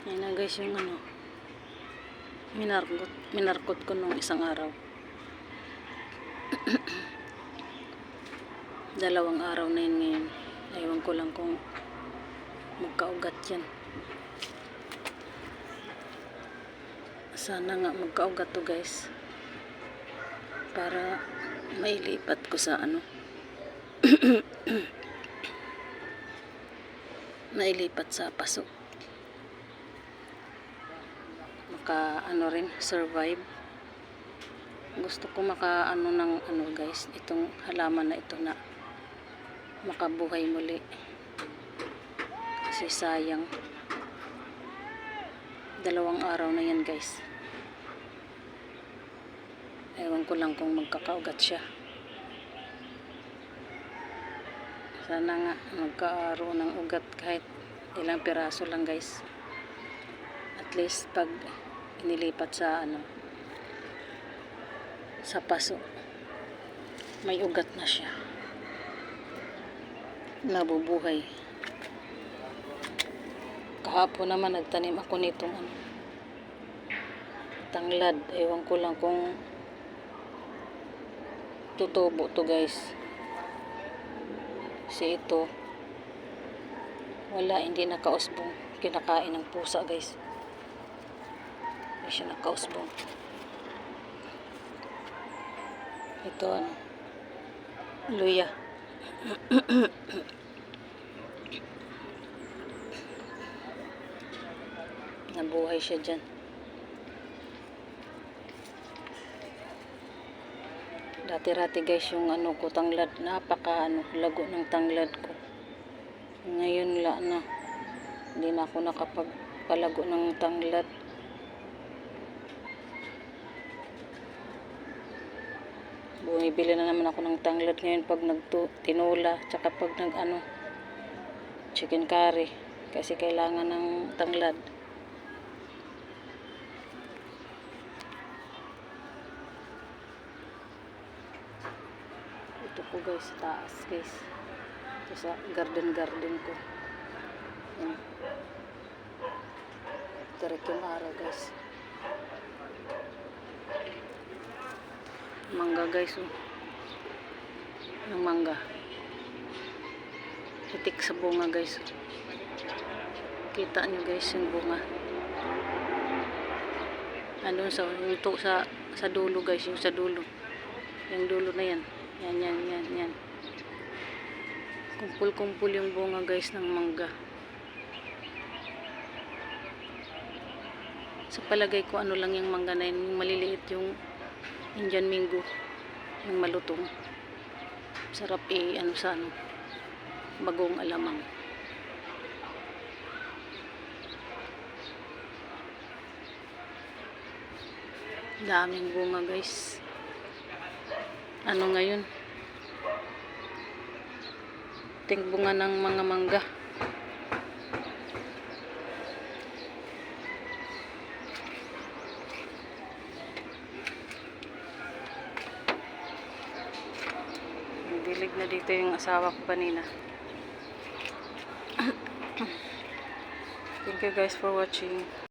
Yan na guys yung minarkot ko nung isang araw. 2 araw na yun ngayon. Ewan ko lang kung magkaugat yan. Sana nga magkaugat to guys. Para mailipat ko sa mailipat sa paso. Maka rin, survive. Gusto ko maka ng guys, itong halaman na ito na makabuhay muli. Kasi sayang. 2 araw na yan guys. Ewan ko lang kung magkakaugat siya. Sana nga magkaroon ng ugat kahit ilang piraso lang guys. At least pag inilipat sa sa paso, may ugat na siya. Nabubuhay. Kahapon naman nagtanim ako nitong tanglad. Ewan ko lang kung tutubo to guys. Kasi ito wala, hindi nakausbong. Kinakain ng pusa guys. Hindi siya nakausbong. Ito luya. Nabuhay siya dyan. Dati-rati guys yung ko tanglad, napaka lago ng tanglad ko. Ngayon na hindi na ako nakapagpalago ng tanglad. Bumibili na naman ako ng tanglad ngayon pag tinula, tsaka pag chicken curry, kasi kailangan ng tanglad. Ito po guys, taas guys. Ito sa garden ko. Yan. Tarik yung araw guys. Mangga guys, yung mangga. Itik sa bunga guys. Kita nyo guys yung bunga. Andun sa dulo guys, yung sa dulo. Yung dulo na yan. Yan. Kumpul-kumpul yung bunga guys ng mangga. Sa palagay ko lang yung mangga na yun, yung maliliit yung Indian mango, yung malutong. Sarap sa bagong alamang. Daming bunga guys. Ngayon? Ting bunga ng mga mangga. Dilig na dito yung asawa ko kanina. Thank you guys for watching.